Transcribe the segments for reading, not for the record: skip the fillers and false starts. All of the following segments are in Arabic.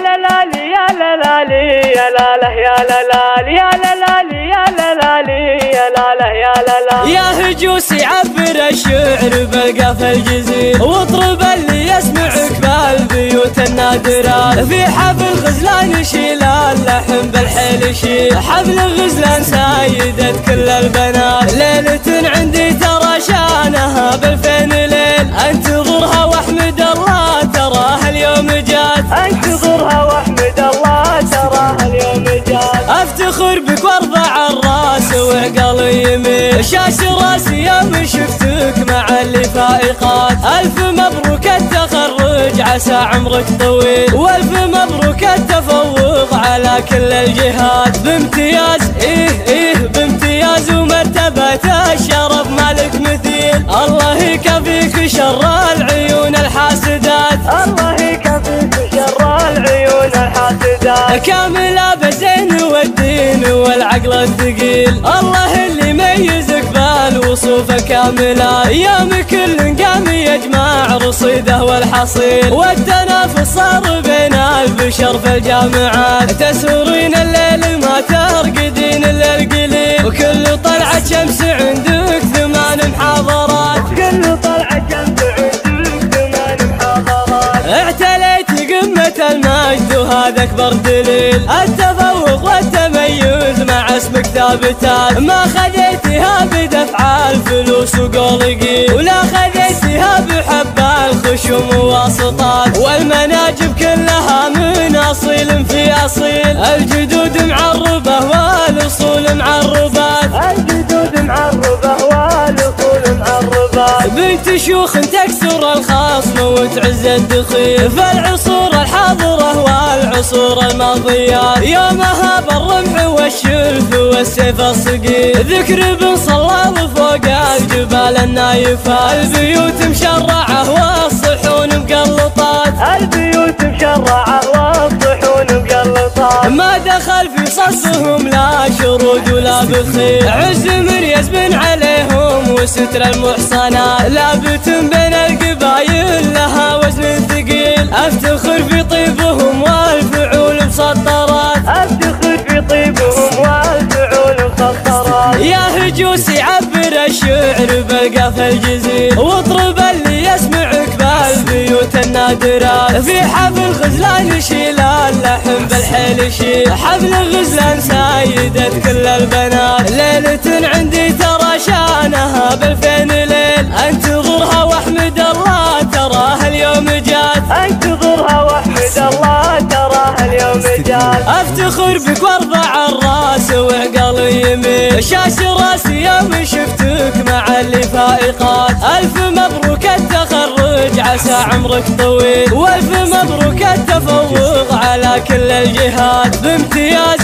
لا لا لي يا لا لا لي يا لا لا يا لا لا لي يا لا لا لي يا لا لا لي يا لا لا يا لا لا. يا هجوسي عبر الشعر بالقاف الجزيل واطرب اللي يسمعك بالبيوت النادرة. في حفل غزلان يشيل اللحم بالحيل يشيل حفل غزلان سيدة كل البنات. ليلة عندي ترى شانها بالفين ليل انتظرها واحمد الله تراها اليوم جات. انتظرها واحمد الله تراها اليوم جات. افتخر بك وارفع الراس وعقلي يميل شاش راسي يوم شفتك مع اللي فائقات. الف مبروك التخرج عسى عمرك طويل والف مبروك التفوق على كل الجهات. بامتياز بامتياز ومرتبة الشرف مالك مثيل. الله يكفيك شر العيون الحاسدات. الله يكفيك شر العيون الحاسدات. كاملة بالزين والدين والعقل الثقيل. الله اللي ميزك بالوصوف كاملة. يوم كل قام يجمع رصيده والحصيل والتنافس صار بين البشر في الجامعات. تسهرين الليل ما ترقدين الا القليل وكل طلعة شمس عندك 8 محاضرات. كل طلعة شمس عندك 8 محاضرات. اعتليت قمة المجد وهذا اكبر دليل. التفوق والتميز مع اسمك ثابتات. ما خذيتها بدفع الفلوس وقول قيل ولا خذيتها بحب الخشوم وواسطات. والمناجب كلها من اصيل في اصيل. الجدود معربة والاصول معربات. الجدود معربة والاصول معربات. بنت شيوخ تكسر الخصم وتعز الدخيل في العصور الحاضرة والعصور الماضيات. يومها بالرمح والشلف والسيف الصقيل. ذكر بن صلال فوق الجبال النايفات. البيوت مشرعة والصحون مقلطات. البيوت مشرعة والصحون مقلطات. ما دخل في صفهم لا شرود ولا بخيل. عز من يزبن عليهم وستر المحصنات. لابت بين القبايل لها وزن ثقيل. افتخر في طيبهم والفعول مسطرات. افتخر في طيبهم والفعول مسطرات. يا هجوسي عبر الشعر بالقاف الجزيل واطرب اللي يسمعك بالبيوت النادرة. في حفل غزلان يشيل اللحم بالحيل يشيل حفل غزلان سيدة كل البنات. ليلة عندي ترى شانها بالفين ليل انتظرها واحمد الله تراها اليوم جات. انتظرها واحمد الله تراها اليوم جات. افتخر بك وارفع الراس وعقلي يميل شاش راسي يوم شفتك مع اللي فائقات. الف مبروك التخرج عسى عمرك طويل والف مبروك التفوق على كل الجهات. بامتياز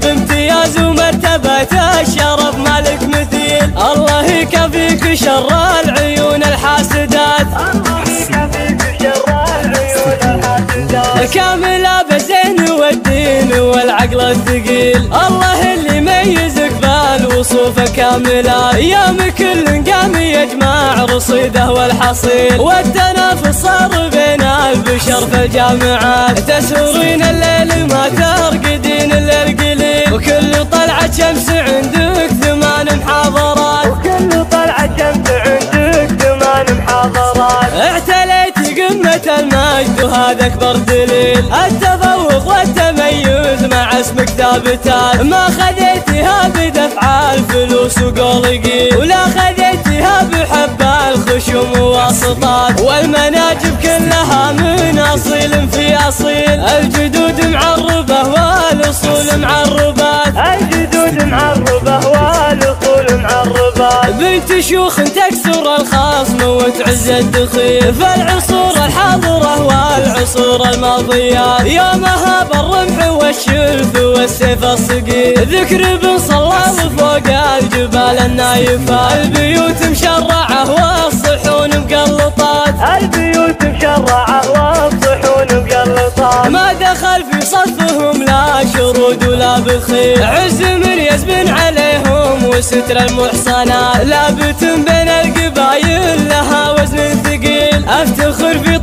بامتياز ومرتبة الشرف مالك مثيل. الله يكفيك شر العيون الحاسدات. الله يكفيك شر العيون الحاسدات. كاملة بالزين والدين والعقل الثقيل. الله اللي ميزك بالوصوف كاملة. يوم كل قام يجمع رصيده والحصيل والتنافس صار بين البشر في الجامعات. تسهرين الليل ما ترقدين الا القليل وكل طلعة شمس عندك 8 محاضرات. وكل طلعة شمس عندك 8 محاضرات. اعتليت قمة المجد وهذا اكبر دليل. التفوق والتميز مع اسمك ثابتات. ما خذيتها بدفع الفلوس وقول قيل ولا خذيتها بحب الخشوم وواسطات. والمناجب كلها من اصيل في اصيل. الجدود معربة والاصول معربات. الجدود معربة والاصول معربات. بنت شيوخ تكسر الخصم وتعز الدخيل في العصور الحاضرة والعصور الماضيات. يومها بالرمح والشلف والسيف الصقيل. ذكر بن صلال فوق الجبال النايفات. البيوت مشرعة والصحون مقلطات. البيوت مشرعة والصحون مقلطات. ما دخل في صفهم لا شرود ولا بخيل. عز من يزبن عليهم وستر المحصنات. لابت بين القبايل لها وزن ثقيل. افتخر في